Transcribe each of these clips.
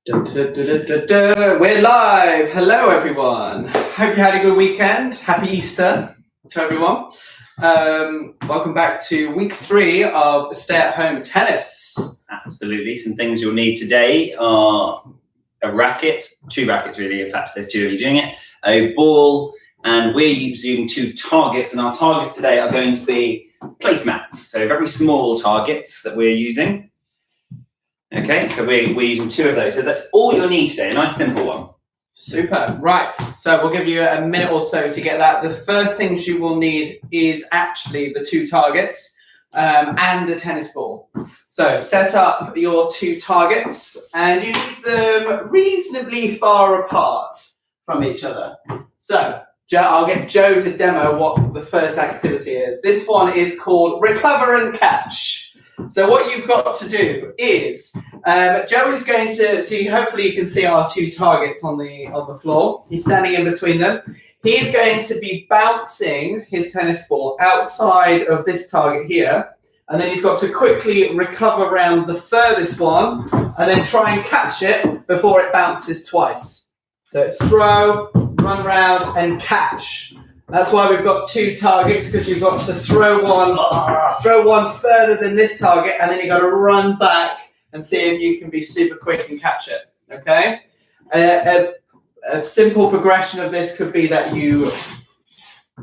We're live. Hello, everyone. Hope you had a good weekend. Happy Easter to everyone. Welcome back to week 3 of stay-at-home tennis. Absolutely. Some things you'll need today are a racket, 2 rackets really, in fact there's 2 of you doing it, a ball, and we're using 2 targets, and our targets today are going to be placemats, so very small targets that we're using. Okay, so we're using 2 of those, so that's all you'll need today, a nice simple one. Super. Right, so we'll give you a minute or so to get that. The first things you will need is actually the 2 targets and a tennis ball. So set up your 2 targets, and you need them reasonably far apart from each other. So I'll get Joe to demo what the first activity is. This one is called Recover and Catch. So what you've got to do is, Joe is going to, so hopefully you can see our 2 targets on the floor. He's standing in between them. He's going to be bouncing his tennis ball outside of this target here, and then he's got to quickly recover around the furthest one, and then try and catch it before it bounces twice. So it's throw, run round, and catch. That's why we've got 2 targets, because you've got to throw one further than this target, and then you've got to run back and see if you can be super quick and catch it. Okay? A simple progression of this could be that you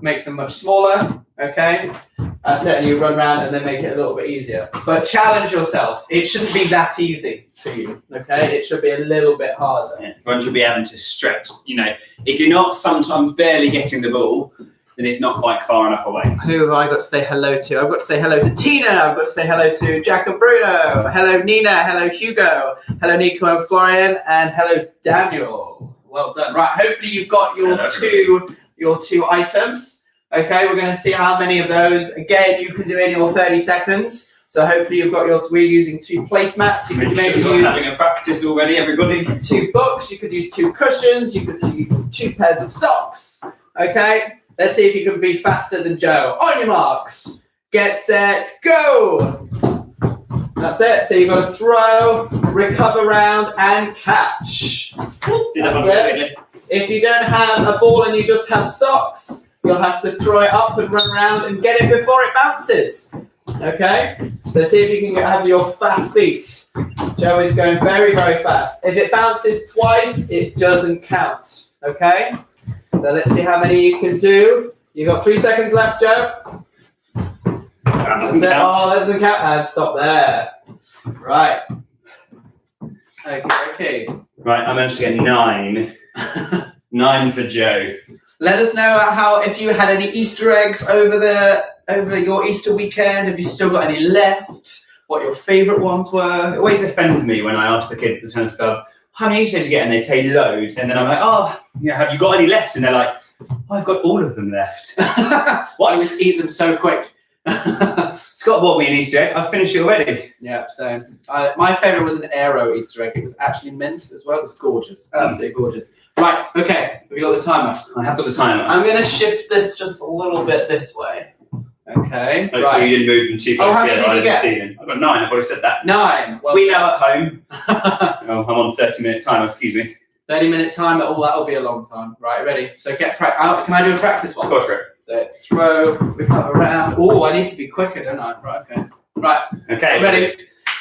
make them much smaller. Okay? That's it, and you run around and then make it a little bit easier. But challenge yourself. It shouldn't be that easy to you. Okay? It should be a little bit harder. Yeah. One should be having to stretch. You know, if you're not sometimes barely getting the ball, then it's not quite far enough away. Who have I got to say hello to? I've got to say hello to Tina. I've got to say hello to Jack and Bruno. Hello Nina. Hello Hugo. Hello Nico and Florian. And hello Daniel. Well done. Right. Hopefully you've got your two items. Okay, we're going to see how many of those. Again, you can do in your 30 seconds. So hopefully you've got we're using 2 placemats. You could maybe use having a practice already, everybody. 2 books. You could use 2 cushions. You could use 2 pairs of socks. Okay, let's see if you can be faster than Joe. On your marks, get set, go. That's it. So you've got to throw, recover round, and catch. That's it. If you don't have a ball and you just have socks, you'll have to throw it up and run around and get it before it bounces. Okay? So see if you can have your fast feet. Joe is going very, very fast. If it bounces twice, it doesn't count. Okay? So let's see how many you can do. You've got 3 seconds left, Joe. That doesn't count. Oh, that doesn't count. And stop there. Right. Okay. Right, I managed to get 9. 9 for Joe. Let us know if you had any Easter eggs over your Easter weekend. Have you still got any left? What your favourite ones were? It always offends me when I ask the kids at the tennis club, how many Easter eggs did you get? And they say loads. And then I'm like, have you got any left? And they're like, I've got all of them left. What? I just eat them so quick. Scott bought me an Easter egg. I've finished it already. Yeah, so my favourite was an aero Easter egg. It was actually mint as well. It was gorgeous. Absolutely gorgeous. Right, okay, have you got the timer? I have got the timer. I'm going to shift this just a little bit this way. Okay, right. You didn't move them too close together. How many did you get? See them. I've got 9, I've already said that. 9. Well, we know at home. I'm on 30-minute timer, excuse me. 30-minute timer, that'll be a long time. Right, ready? So get practice. Can I do a practice one? Of course, Rick. So throw, recover around. Oh, I need to be quicker, don't I? Right, okay. Right. Okay. Ready?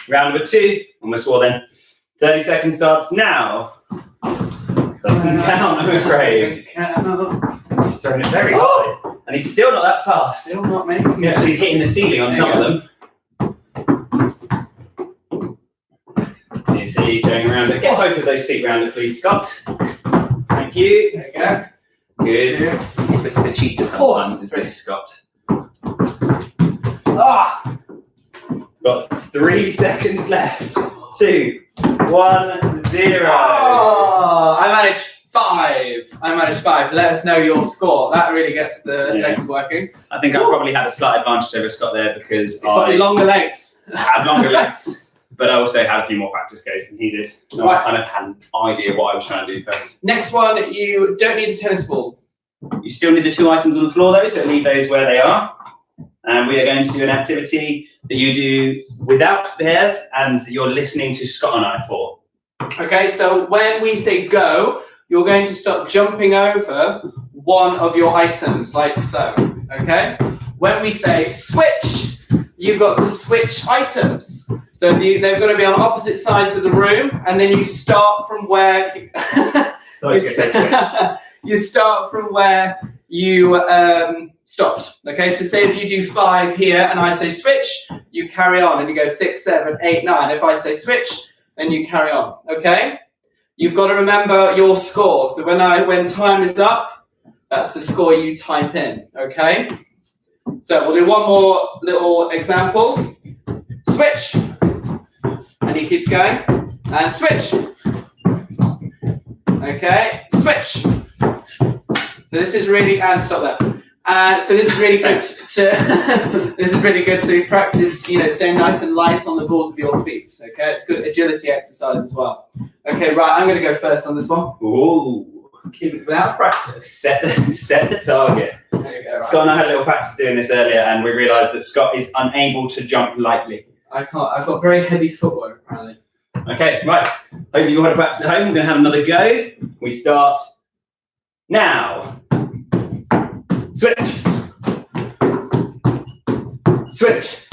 Round number 2. Almost swore then. 30 seconds starts now. Doesn't count, I'm afraid. Doesn't count. He's throwing it very high. And he's still not that fast. Still not making it. He's actually hitting the ceiling on some of them. So you see he's going around it. Get both of those feet round it, please, Scott. Thank you. There you go. Good. He's a bit of a cheater sometimes, is this Scott? Got 3 seconds left. 2, 1, 0. I managed 5. Let us know your score. That really gets the legs working. I think I probably had a slight advantage over Scott there because I longer legs. Had longer legs, but I also had a few more practice goes than he did. So I kind of had an idea what I was trying to do first. Next one, you don't need a tennis ball. You still need the 2 items on the floor though, so leave those where they are. And we are going to do an activity that you do without pairs and you're listening to Scott and I for. Okay, so when we say go, you're going to start jumping over one of your items, like so. Okay? When we say switch, you've got to switch items. So they've got to be on opposite sides of the room, and then you start from where you start from where you stopped. Okay, so say if you do 5 here and I say switch, you carry on and you go 6, 7, 8, 9. If I say switch, then you carry on. Okay? You've got to remember your score. So when time is up, that's the score you type in. Okay? So we'll do one more little example. Switch. And he keeps going. And switch. Okay, switch. So this is really, and stop there. So this is really good to practice, staying nice and light on the balls of your feet. Okay, it's good agility exercise as well. Okay, right, I'm going to go first on this one. Ooh. Keep it without practice. Set the target. There you go, right. Scott and I had a little practice doing this earlier, and we realised that Scott is unable to jump lightly. I can't. I've got very heavy footwork, apparently. Okay, right. Hope you've had a practice at home. We're going to have another go. We start now. Switch. Switch.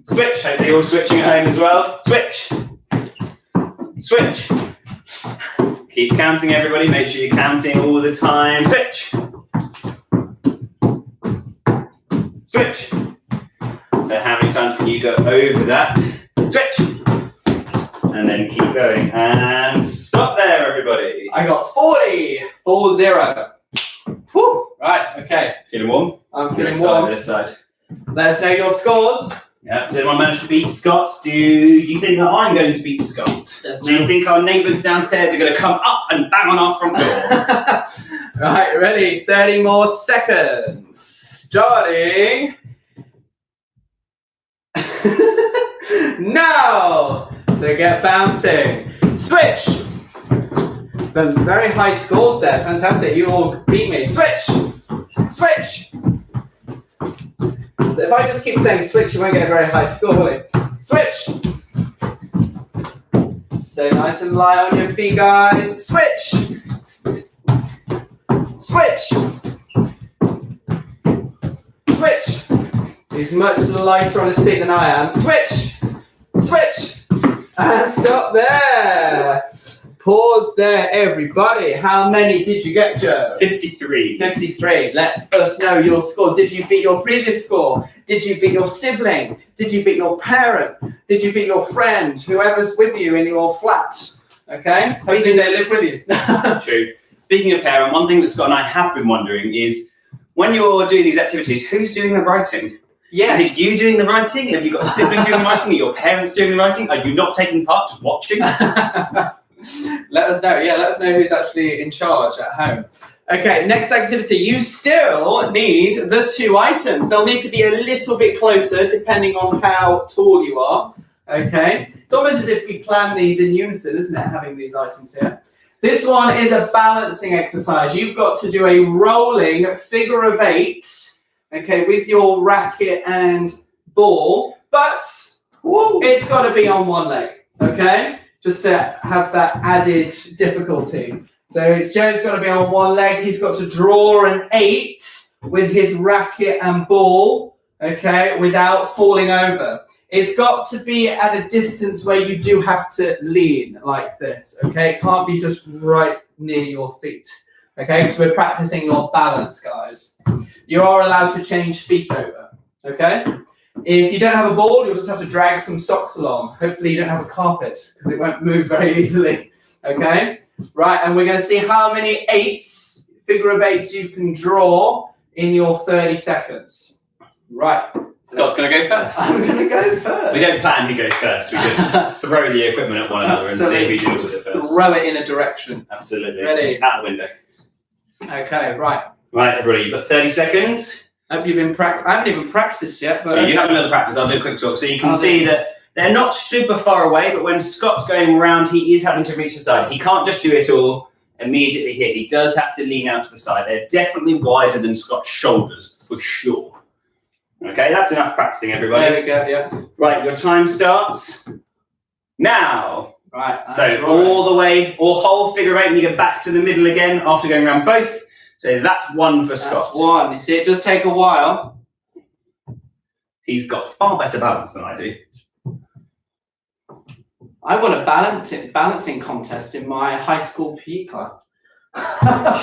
Switch. Hopefully you're all switching at home as well. Switch. Switch. Keep counting, everybody. Make sure you're counting all the time. Switch. Switch. So how many times can you go over that? Switch. And then keep going. And stop there, everybody. I got 40. 4-0. Whew. Right, okay. Feeling warm? I'm feeling warm. This side. Let us know your scores. Yeah, did anyone manage to beat Scott? Do you think that I'm going to beat Scott? Do you think our neighbours downstairs are going to come up and bang on our front door? Right, ready? 30 more seconds. Starting now. So get bouncing. Switch. Some very high scores there. Fantastic. You all beat me. Switch. Switch. So if I just keep saying switch, you won't get a very high score, will you? Switch. Stay nice and light on your feet, guys. Switch. Switch. Switch. He's much lighter on his feet than I am. Switch. Switch. And stop there. Pause there, everybody. How many did you get, Joe? 53. 53. Let us know your score. Did you beat your previous score? Did you beat your sibling? Did you beat your parent? Did you beat your friend? Whoever's with you in your flat. Okay? Hopefully they live with you. True. Speaking of parent, one thing that Scott and I have been wondering is, when you're doing these activities, who's doing the writing? Yes. Is it you doing the writing? Have you got a sibling doing the writing? Are your parents doing the writing? Are you not taking part, just watching? Let us know. Yeah, let us know who's actually in charge at home. Okay, next activity. You still need the 2 items. They'll need to be a little bit closer depending on how tall you are. Okay, it's almost as if we plan these in unison, isn't it? Having these items here. This one is a balancing exercise. You've got to do a rolling figure of 8. Okay, with your racket and ball, but it's got to be on one leg. Okay. Just to have that added difficulty. So Joe's got to be on one leg. He's got to draw an 8 with his racket and ball, okay, without falling over. It's got to be at a distance where you do have to lean like this, okay? It can't be just right near your feet, okay? Because we're practicing your balance, guys. You are allowed to change feet over, okay? If you don't have a ball, you'll just have to drag some socks along. Hopefully you don't have a carpet, because it won't move very easily. Okay? Right, and we're going to see how many 8s, figure of 8s you can draw in your 30 seconds. Right. Scott's going to go first. I'm going to go first. We don't plan who goes first. We just throw the equipment at one another and see who deals with it first. Throw it in a direction. Absolutely. Ready? Out the window. Okay, right. Right, everybody, you've got 30 seconds. I hope you've been I haven't even practiced yet. But so you have another practice. I'll do a quick talk. So you can see that they're not super far away, but when Scott's going around, he is having to reach the side. He can't just do it all immediately here. He does have to lean out to the side. They're definitely wider than Scott's shoulders, for sure. Okay, that's enough practicing, everybody. There we go, yeah. Right, your time starts Now. Right. So all the way, or whole figure eight, and you get back to the middle again after going around both. So that's one for Scott. That's one. You see, it does take a while. He's got far better balance than I do. I won a balancing contest in my high school PE class.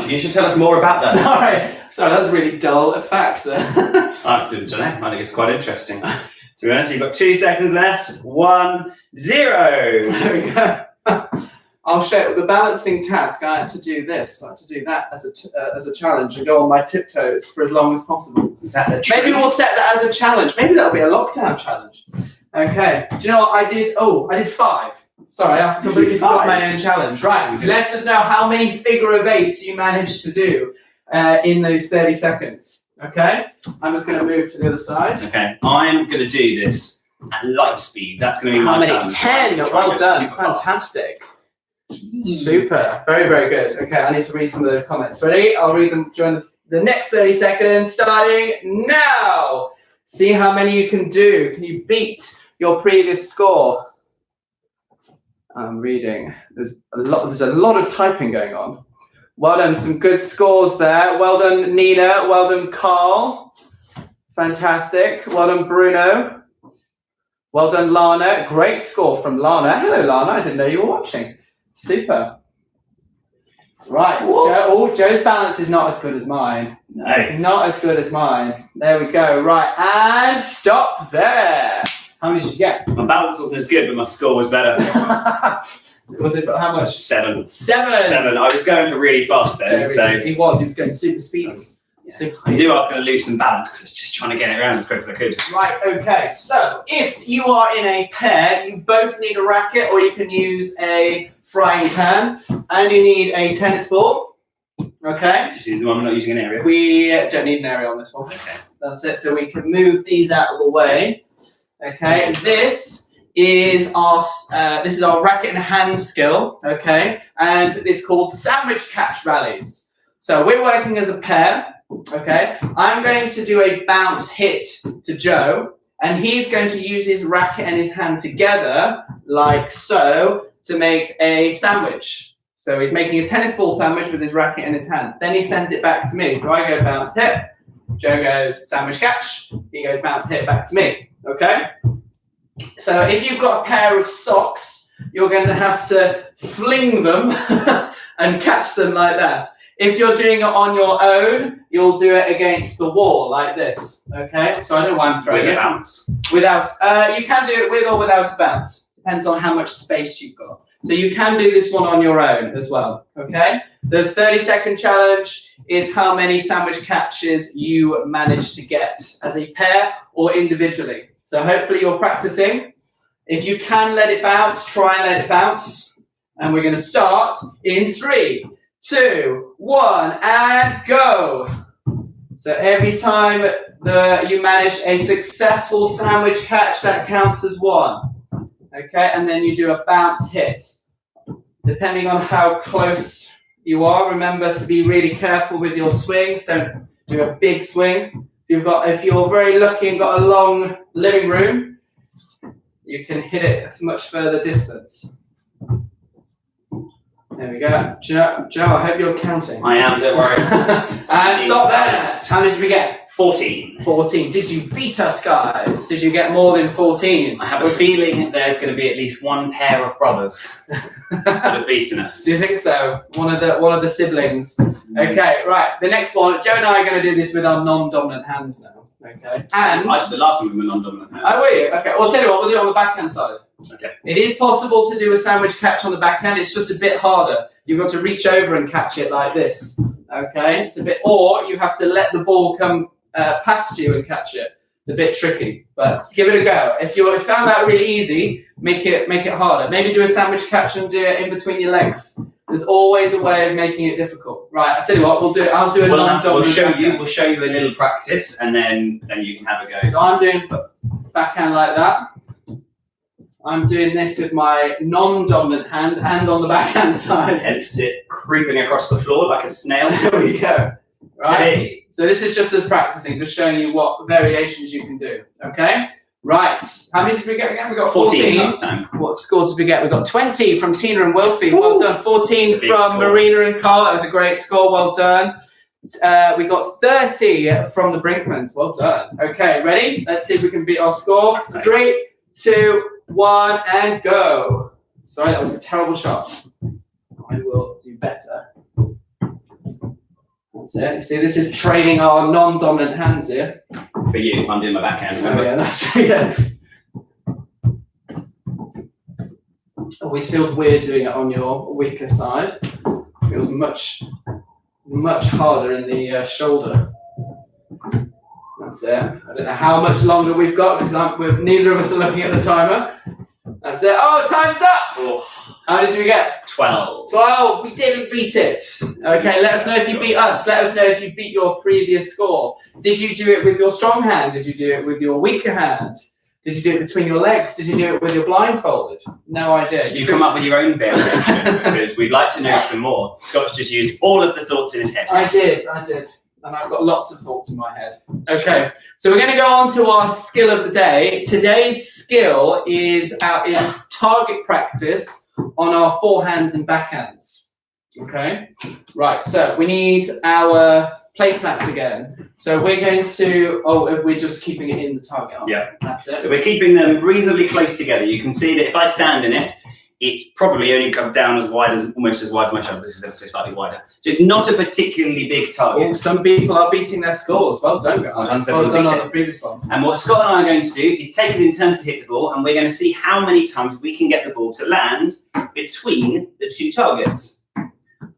You should tell us more about that. Sorry, that was really dull fact there. I don't know. I think it's quite interesting. To be honest, you've got 2 seconds left. 1, 0. There we go. I'll show the balancing task. I had to do this. I had to do that as a challenge and go on my tiptoes for as long as possible. Is that a trick? Maybe we'll set that as a challenge. Maybe that'll be a lockdown challenge. Okay. Do you know what I did? Oh, I did 5. Sorry, I completely forgot my own challenge. Right. Let us know how many figure of 8s you managed to do in those 30 seconds. Okay. I'm just going to move to the other side. Okay. I'm going to do this at light speed. That's going to be my challenge. 10. Well done. Fantastic. Super. Very, very good. Okay, I need to read some of those comments. Ready? I'll read them during the next 30 seconds, starting now. See how many you can do. Can you beat your previous score? I'm reading. There's a lot of typing going on. Well done. Some good scores there. Well done, Nina. Well done, Carl. Fantastic. Well done, Bruno. Well done, Lana. Great score from Lana. Hello, Lana. I didn't know you were watching. Super. Right. Joe's balance is not as good as mine. No. Not as good as mine. There we go. Right. And stop there. How many did you get? My balance wasn't as good, but my score was better. Was it how much? 7. 7. 7. I was going for really fast then. He was going super speedy. Yeah. Super I speedy. knew I was going to lose some balance because I was just trying to get it around as quick as I could. Right, okay. So if you are in a pair, you both need a racket or you can use a frying pan and you need a tennis ball. Okay. Just use the one. I'm not using an area. We don't need an area on this one. Okay. That's it. So we can move these out of the way. Okay. This is our racket and hand skill. Okay. And it's called sandwich catch rallies. So we're working as a pair. Okay. I'm going to do a bounce hit to Joe, and he's going to use his racket and his hand together, like so, to make a sandwich. So he's making a tennis ball sandwich with his racket in his hand. Then he sends it back to me. So I go bounce hit. Joe goes sandwich catch. He goes bounce hit back to me. Okay? So if you've got a pair of socks, you're going to have to fling them and catch them like that. If you're doing it on your own, you'll do it against the wall like this. Okay? So I don't know why I'm throwing with it. a bounce. You can do it with or without a bounce. Depends on how much space you've got. So you can do this one on your own as well. Okay? The 30-second challenge is how many sandwich catches you manage to get as a pair or individually. So hopefully you're practicing. If you can let it bounce, try and let it bounce. And we're going to start in 3, 2, 1, and go. So every time you manage a successful sandwich catch, that counts as 1. Okay, and then you do a bounce hit. Depending on how close you are, remember to be really careful with your swings. Don't do a big swing. If you're very lucky and got a long living room, you can hit it a much further distance. There we go. Joe, I hope you're counting. I am, don't worry. And stop there. How many did we get? 14. 14. Did you beat us, guys? Did you get more than 14? I have a feeling there's going to be at least one pair of brothers that have beaten us. Do you think so? One of the siblings. Okay, right. The next one. Joe and I are going to do this with our non-dominant hands now. Okay. And the last one with my non-dominant hands. Oh, were you? Okay. Well, I'll tell you what. We'll do it on the backhand side. Okay. It is possible to do a sandwich catch on the backhand. It's just a bit harder. You've got to reach over and catch it like this. Okay. It's a bit, or you have to let the ball come past you and catch it. It's a bit tricky, but give it a go. If you found that really easy, make it harder. Maybe do a sandwich catch and do it in between your legs. There's always a way of making it difficult. Right, I'll tell you what, we'll do it. I'll do a non-dominant We'll show you a little practice and then you can have a go. So I'm doing backhand like that. I'm doing this with my non-dominant hand and on the backhand side. And sit creeping across the floor like a snail. There we go. Right. Hey. So this is just as practicing, just showing you what variations you can do. Okay? Right. How many did we get again? We got 14 last time. What scores did we get? We got 20 from Tina and Wilfie. Well done. 14 from score. Marina and Carl. That was a great score. Well done. We got 30 from the Brinkmans. Well done. Okay, ready? Let's see if we can beat our score. 3, 2, 1, and go. Sorry, that was a terrible shot. I will do better. That's it. You see, this is training our non-dominant hands here. For you, I'm doing my backhand. Oh yeah, that's true. Yeah. Always feels weird doing it on your weaker side. Feels much harder in the shoulder. That's it. I don't know how much longer we've got because neither of us are looking at the timer. That's it. Oh, time's up! Oh. How did we get? 12. 12. We didn't beat it. Okay, let us know if you beat us. Let us know if you beat your previous score. Did you do it with your strong hand? Did you do it with your weaker hand? Did you do it between your legs? Did you do it with your blindfolded? No idea. Did you come up with your own variation? Because we'd like to know some more. Scott's just used all of the thoughts in his head. I did. And I've got lots of thoughts in my head. Okay, so we're going to go on to our skill of the day. Today's skill is target practice on our forehands and backhands. Okay, right, so we need our placemats again. So we're going to, we're just keeping it in the target. Yeah. That's it. So we're keeping them reasonably close together. You can see that if I stand in it, it's probably only come down almost as wide as my shoulder. This is ever so slightly wider. So it's not a particularly big target. Oh, some people are beating their scores. Well done, guys. Well done on the previous one. And what Scott and I are going to do is take it in turns to hit the ball, and we're going to see how many times we can get the ball to land between the two targets.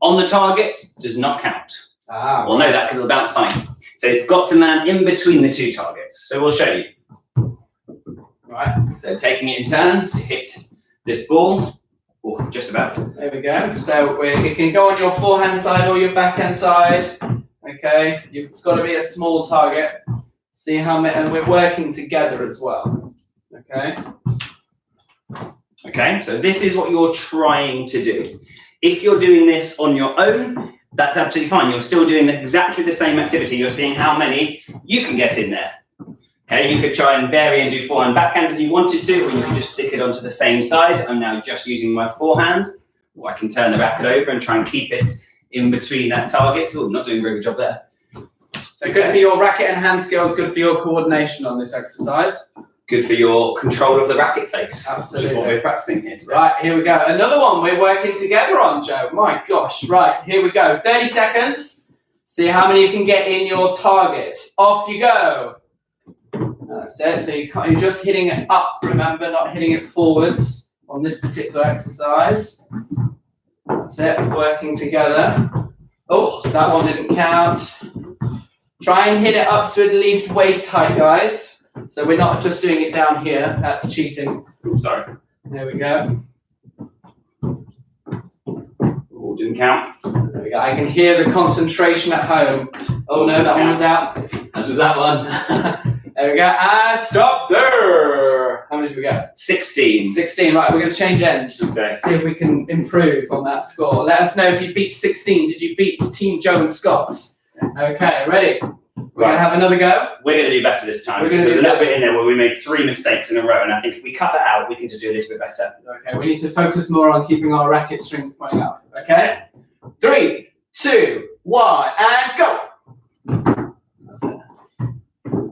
On the target does not count. We'll know that because it'll bounce fine. So it's got to land in between the two targets. So we'll show you. Right. So taking it in turns to hit this ball. Oh, just about. There we go. So it can go on your forehand side or your backhand side. Okay. It's got to be a small target. See how many, and we're working together as well. Okay. Okay. So this is what you're trying to do. If you're doing this on your own, that's absolutely fine. You're still doing exactly the same activity. You're seeing how many you can get in there. Okay, you could try and vary and do forehand backhand if you wanted to, or you can just stick it onto the same side. I'm now just using my forehand, or I can turn the racket over and try and keep it in between that target. Oh, not doing a very good job there. So good for your racket and hand skills, good for your coordination on this exercise. Good for your control of the racket face. Absolutely. Which is what we're practicing here today. Right, here we go. Another one we're working together on, Joe. My gosh. Right, here we go. 30 seconds. See how many you can get in your target. Off you go. That's it. So you're just hitting it up, remember, not hitting it forwards on this particular exercise. That's it. Working together. Oh, so that one didn't count. Try and hit it up to at least waist height, guys. So we're not just doing it down here. That's cheating. Oops, sorry. There we go. Oh, didn't count. There we go. I can hear the concentration at home. Oh no, that one was out. As was that one. There we go. And stop there. How many did we get? 16. 16. Right, we're going to change ends. Okay. See if we can improve on that score. Let us know if you beat 16. Did you beat Team Joe and Scott? Okay, ready? We're going to have another go. We're going to do better this time. There's a little bit in there where we made 3 mistakes in a row, and I think if we cut that out, we can just do a little bit better. Okay, we need to focus more on keeping our racket strings pointing up. Okay? 3, 2, 1, and go!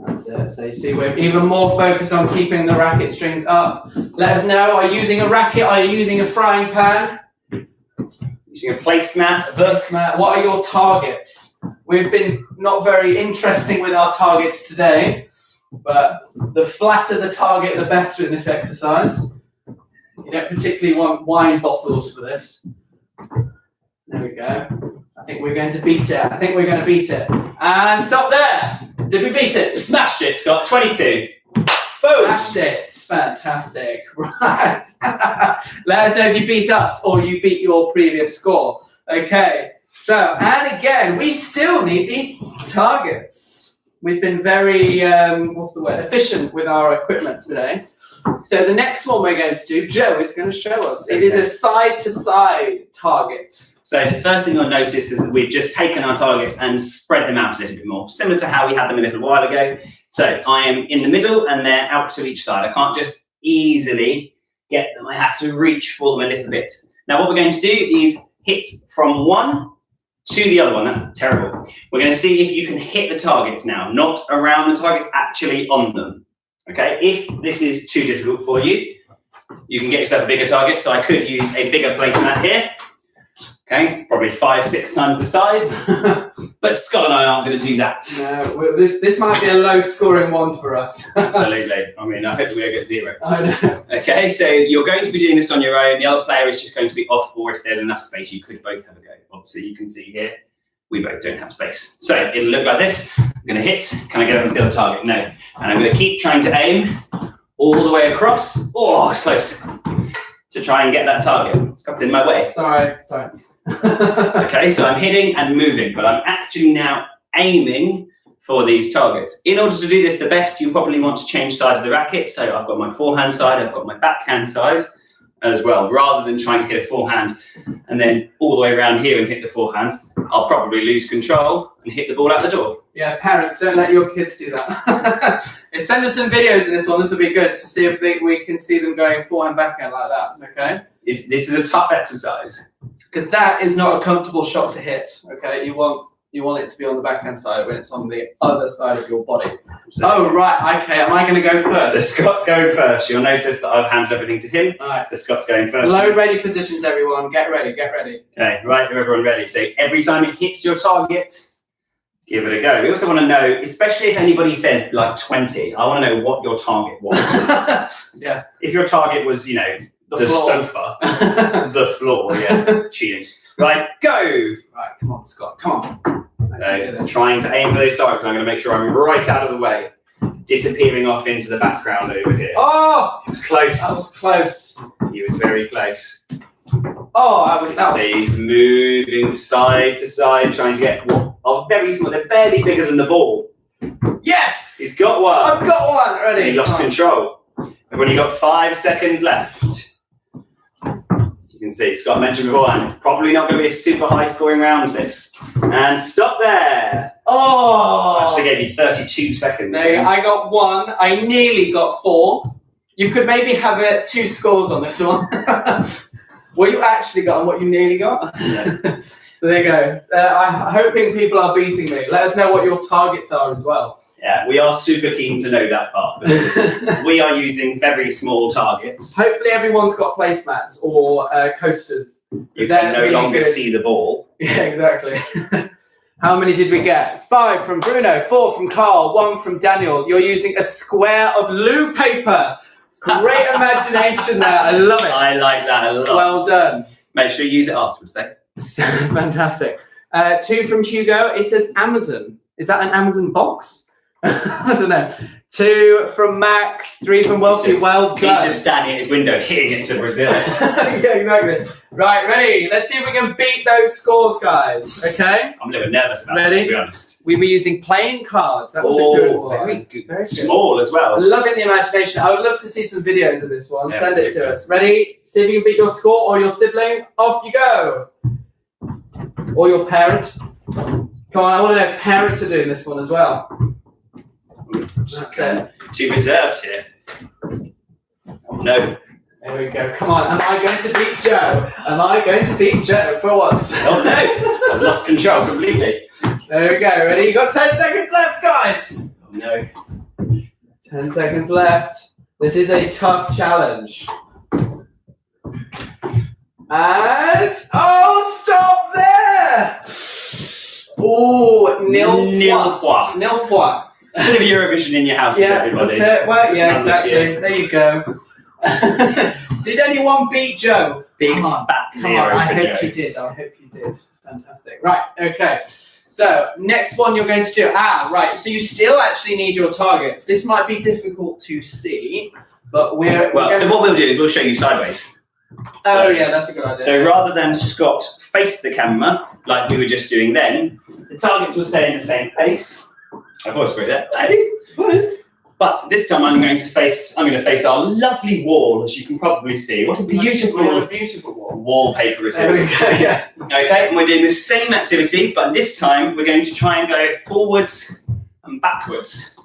That's it. So you see, we're even more focused on keeping the racket strings up. Let us know, are you using a racket? Are you using a frying pan? Using a placemat, a placemat. What are your targets? We've been not very interesting with our targets today, but the flatter the target, the better in this exercise. You don't particularly want wine bottles for this. There we go. I think we're going to beat it. And stop there. Did we beat it? Smashed it, Scott. 22. Boom. Smashed it. Fantastic. Right. Let us know if you beat us or you beat your previous score. Okay. So, and again, we still need these targets. We've been very, efficient with our equipment today. So the next one we're going to do, Joe is going to show us. It is a side-to-side target. So the first thing you'll notice is that we've just taken our targets and spread them out a little bit more, similar to how we had them a little while ago. So I am in the middle and they're out to each side. I can't just easily get them. I have to reach for them a little bit. Now what we're going to do is hit from one to the other one. That's terrible. We're going to see if you can hit the targets now, not around the targets, actually on them. Okay, if this is too difficult for you, you can get yourself a bigger target. So I could use a bigger placemat here. Okay, it's probably 5-6 times the size. But Scott and I aren't going to do that. No, this might be a low scoring one for us. Absolutely. I mean, I hope we don't get 0. I know. Okay, so you're going to be doing this on your own. The other player is just going to be off, or if there's enough space, you could both have a go. Obviously, you can see here, we both don't have space. So it'll look like this. I'm going to hit. Can I get up to the other target? No. And I'm going to keep trying to aim all the way across. Oh, it's close. To try and get that target. Scott's in my way. Sorry. Okay, so I'm hitting and moving, but I'm actually now aiming for these targets. In order to do this the best, you probably want to change sides of the racket. So I've got my forehand side, I've got my backhand side as well. Rather than trying to get a forehand and then all the way around here and hit the forehand, I'll probably lose control and hit the ball out the door. Yeah, parents, don't let your kids do that. Send us some videos of this one. This will be good to see if we can see them going forehand, backhand like that, okay? This is a tough exercise. Because that is not a comfortable shot to hit, okay? You want it to be on the backhand side when it's on the other side of your body. Oh, right, okay. Am I going to go first? So Scott's going first. You'll notice that I've handed everything to him. All right. So Scott's going first. Low ready positions, everyone. Get ready. Okay, right, everyone ready. So every time it hits your target, give it a go. We also want to know, especially if anybody says like 20, I want to know what your target was. Yeah. If your target was, you know, the sofa, the floor, yeah, cheating. Right, go. Right, come on, Scott, come on. So trying to aim for those targets. I'm going to make sure I'm right out of the way, disappearing off into the background over here. Oh, it was close. That was close. He was very close. Oh, So he's moving side to side, trying to get what are very small. They're barely bigger than the ball. Yes! He's got one. I've got one. Ready? And he lost control. I've only got 5 seconds left. You can see, Scott mentioned beforehand, it's probably not going to be a super high scoring round this. And stop there. Oh! I actually gave you 32 seconds. No, I got 1. I nearly got 4. You could maybe have 2 scores on this one. What you actually got and what you nearly got. Yeah. So there you go. I'm hoping people are beating me. Let us know what your targets are as well. Yeah, we are super keen to know that part. Because we are using very small targets. Hopefully everyone's got placemats or coasters. You can no longer see the ball. Yeah, exactly. How many did we get? 5 from Bruno, 4 from Carl, 1 from Daniel. You're using a square of loo paper. Great imagination there. I love it. I like that a lot. Well done. Make sure you use it afterwards, though. Fantastic. 2 from Hugo. It says Amazon. Is that an Amazon box? I don't know. 2 from Max. 3 from Wealthy. Well done. He's just standing at his window hitting it to Brazil. Yeah, exactly. Right, ready. Let's see if we can beat those scores, guys. Okay? I'm a little bit nervous about this, to be honest. We were using playing cards. That was a good one. Very good. Very good. Small as well. Loving the imagination. I would love to see some videos of this one. Yeah, Send it to us. Ready? See if you can beat your score or your sibling. Off you go. Or your parent. Come on, I want to know if parents are doing this one as well. That's it. 2 reserves here. Oh, no. There we go. Come on. Am I going to beat Joe? Am I going to beat Joe for once? Oh, no. I've lost control completely. There we go. Ready? You got 10 seconds left, guys. Oh, no. 10 seconds left. This is a tough challenge. And stop there! Oh, nil point. Nil point. A bit of Eurovision in your house, everybody. That's it. Well, yeah, exactly. There you go. Did anyone beat Joe? Big Come back on. zero I for hope Joe. you did. I hope you did. Fantastic. Right. Okay. So next one you're going to do. Right. So you still actually need your targets. This might be difficult to see, but so what we'll do is we'll show you sideways. Oh, yeah, that's a good idea. So rather than Scott face the camera, like we were just doing then, the targets will stay in the same place. I've always got that. That is. But this time I'm going to face our lovely wall, as you can probably see. What a beautiful wallpaper it is. There we go, yes. Okay, and we're doing the same activity, but this time we're going to try and go forwards and backwards.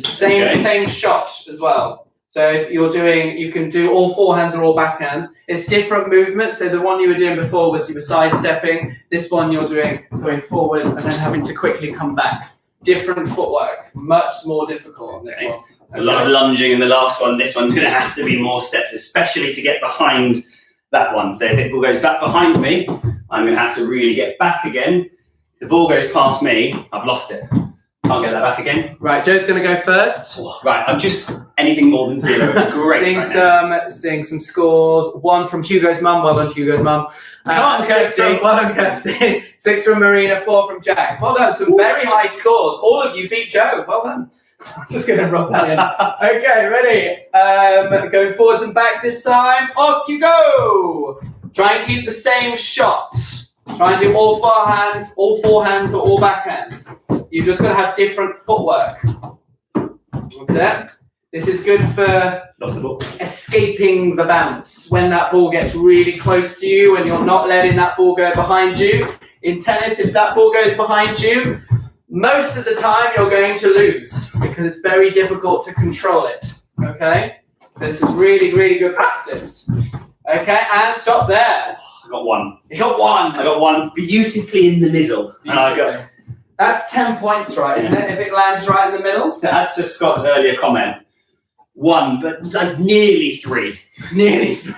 Same shot as well. So if you're doing, you can do all forehands or all backhands. It's different movements. So the one you were doing before was you were sidestepping. This one you're doing going forwards and then having to quickly come back. Different footwork, much more difficult on this one. So a lot of lunging in the last one. This one's going to have to be more steps, especially to get behind that one. So if the ball goes back behind me, I'm going to have to really get back again. If the ball goes past me, I've lost it. Can't get that back again. Right, Joe's going to go first. Right, I'm just anything more than 0. Great. Seeing some scores. 1 from Hugo's mum. Well done, Hugo's mum. Well done, Kirsty. 6 from Marina. 4 from Jack. Well done. Some very high scores. All of you beat Joe. Well done. I'm just going to rub that in. Okay, ready? Going forwards and back this time. Off you go. Try and keep the same shot. Try and do all forehands, or all backhands. You've just got to have different footwork. That's it. This is good for Lost the ball. Escaping the bounce when that ball gets really close to you and you're not letting that ball go behind you. In tennis, if that ball goes behind you, most of the time you're going to lose because it's very difficult to control it. Okay? So this is really, really good practice. Okay, and stop there. I got 1. You got 1. I got 1 beautifully in the middle. And I got. That's 10 points, right, isn't it? If it lands right in the middle. To add to Scott's earlier comment, 1, but like nearly 3. Nearly 3.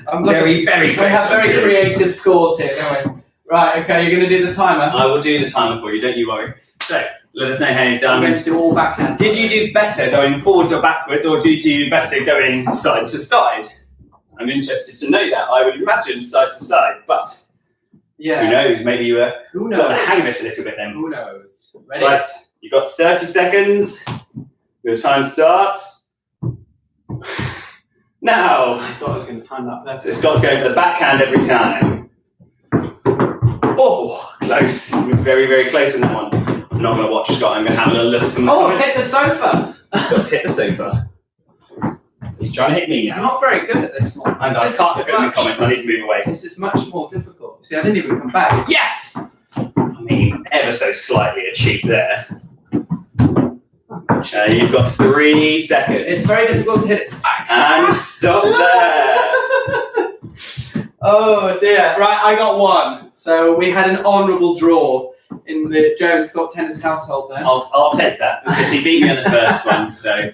I'm very, very. We have very creative scores here, don't we? Right, okay, you're going to do the timer. I will do the timer for you, don't you worry. So, let us know how you've done. I'm going to do all backhands. Did you do better going forwards or backwards, or did you do better going side to side? I'm interested to know that. I would imagine side to side, but yeah. Who knows? Maybe you got the hang of it a little bit then. Who knows? Ready? Right, you've got 30 seconds. Your time starts now. I thought I was going to time that. So Scott's going for the backhand every time. Oh, close. He was very, very close in that one. I'm not going to watch Scott. I'm going to have a little look at some. Oh, hit the sofa. Scott's hit the sofa. He's trying to hit me now. I'm not very good at this one. I can't look at the comments. I need to move away. This is much more difficult. See, I didn't even come back. Yes! I mean, ever so slightly a cheat there. Okay, you've got 3 seconds. It's very difficult to hit it back. And stop there. Oh dear. Right, I got 1. So we had an honourable draw in the Joe and Scott tennis household there. I'll take that because he beat me on the first one. So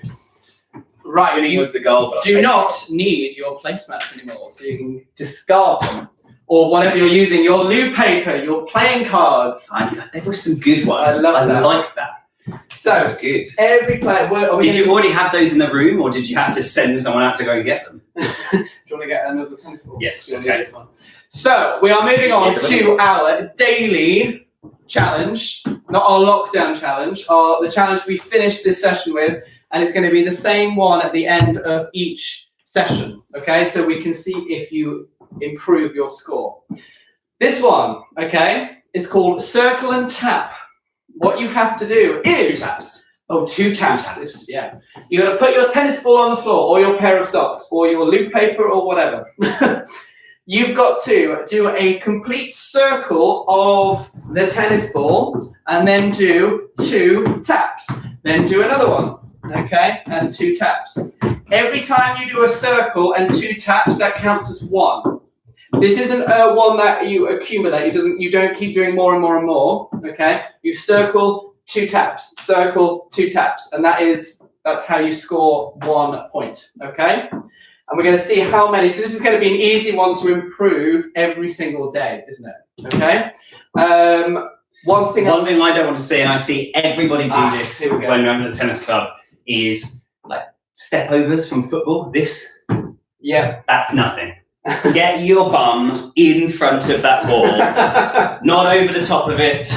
right, winning was the goal. But do not need your placemats anymore, so you can discard them. Or whatever you're using, your loo paper, your playing cards. There were some good ones. I love that. I like that. So that's good. Every player. Did you already have those in the room, or did you have to send someone out to go and get them? Do you want to get another tennis ball? Yes. Okay. So we are moving on to our daily challenge, not our lockdown challenge, the challenge we finished this session with, and it's going to be the same one at the end of each session. Okay, so we can see if you improve your score. This one, okay, is called circle and tap. What you have to do is 2 taps. Oh, 2 taps. Yeah. You got to put your tennis ball on the floor, or your pair of socks, or your loo paper, or whatever. You've got to do a complete circle of the tennis ball, and then do 2 taps. Then do another one, okay, and 2 taps. Every time you do a circle and 2 taps, that counts as 1. This isn't one that you accumulate. You don't keep doing more and more and more. Okay, you circle 2 taps, circle 2 taps, and that's how you score 1 point. Okay, and we're going to see how many. So this is going to be an easy one to improve every single day, isn't it? Okay. One thing I don't want to see, and I see everybody do this when we're at the tennis club, is like step overs from football. This, yeah, that's nothing. Get your bum in front of that ball, not over the top of it.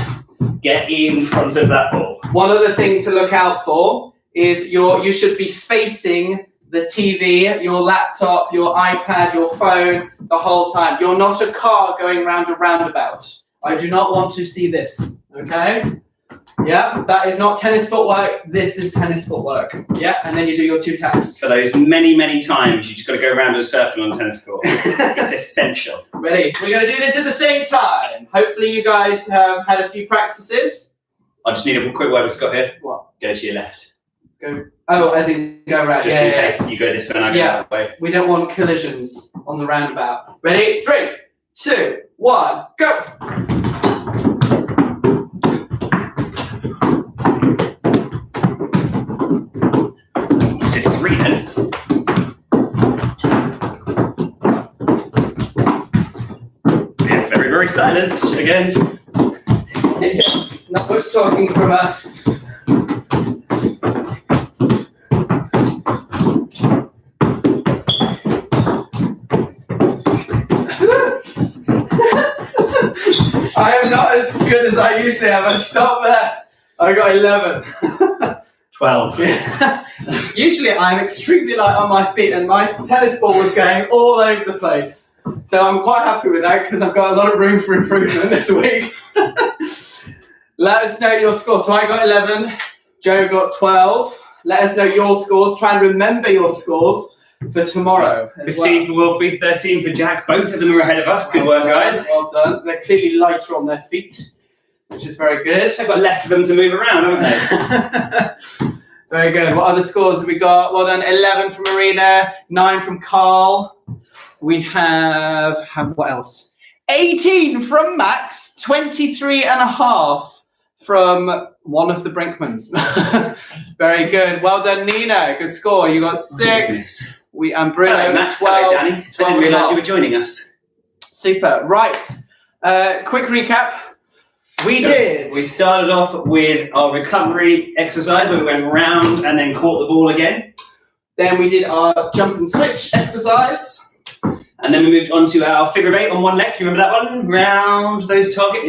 Get in front of that ball. One other thing to look out for is you should be facing the TV, your laptop, your iPad, your phone the whole time. You're not a car going round a roundabout. I do not want to see this. Okay? Yeah, that is not tennis footwork. This is tennis footwork. Yeah, and then you do your 2 taps. For those many, many times, you just got to go around in a circle on a tennis court. It's essential. Ready? We're going to do this at the same time. Hopefully you guys have had a few practices. I just need a quick word with Scott here. What? Go to your left. Go. Oh, as in go right. Just in case you go this way and I go that way. We don't want collisions on the roundabout. Ready? 3, 2, 1, go! Let's hit 3 then. Yeah, very, very silent again. Not much talking from us. I am not as good as I usually am, and stop there. I got 11. 12. Yeah. Usually I'm extremely light on my feet, and my tennis ball was going all over the place. So I'm quite happy with that because I've got a lot of room for improvement this week. Let us know your score. So I got 11, Joe got 12. Let us know your scores. Try and remember your scores for tomorrow as 15 for Wolfie, 13 for Jack. Both of them are ahead of us. Good work, guys. Well done. They're clearly lighter on their feet, which is very good. They've got less of them to move around, haven't they? Very good. What other scores have we got? Well done. 11 from Marina, 9 from Carl. We have what else? 18 from Max, 23 and a half from one of the Brinkmans. Very good. Well done, Nina. Good score. You got 6. And Bruno, Hello, Max. 12. Hello, Danny. I didn't realise you were joining us. Super. Right. Quick recap. We started off with our recovery exercise where we went round and then caught the ball again. Then we did our jump and switch exercise. And then we moved on to our figure of 8 on one leg. Do you remember that one? Round those targets.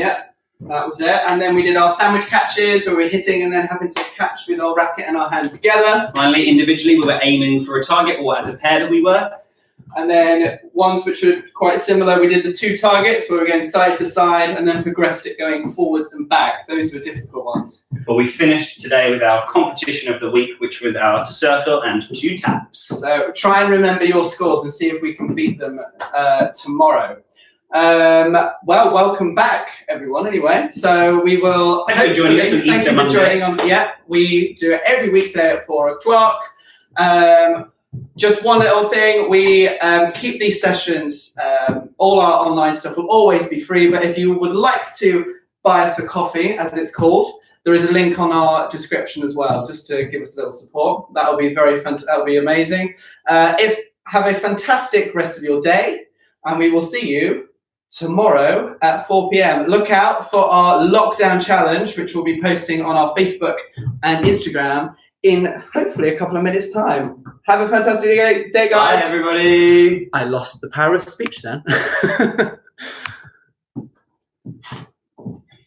Yeah, that was it. And then we did our sandwich catches where we were hitting and then having to catch with our racket and our hand together. Finally, individually, we were aiming for a target, or as a pair that we were. And then ones which were quite similar, we did the 2 targets where we were going side to side and then progressed it going forwards and back. Those were difficult ones. Well, we finished today with our competition of the week, which was our circle and 2 taps. So try and remember your scores and see if we can beat them tomorrow. Well, welcome back, everyone, anyway. So we will... Thank you for joining us on Easter Monday. Yeah, we do it every weekday at 4 o'clock. Just one little thing, we keep these sessions, all our online stuff will always be free, but if you would like to buy us a coffee, as it's called, there is a link on our description as well, just to give us a little support. That'll be that'll be amazing. Have a fantastic rest of your day, and we will see you tomorrow at 4 p.m. Look out for our lockdown challenge, which we'll be posting on our Facebook and Instagram in hopefully a couple of minutes' time. Have a fantastic day, guys. Bye, everybody. I lost the power of speech then.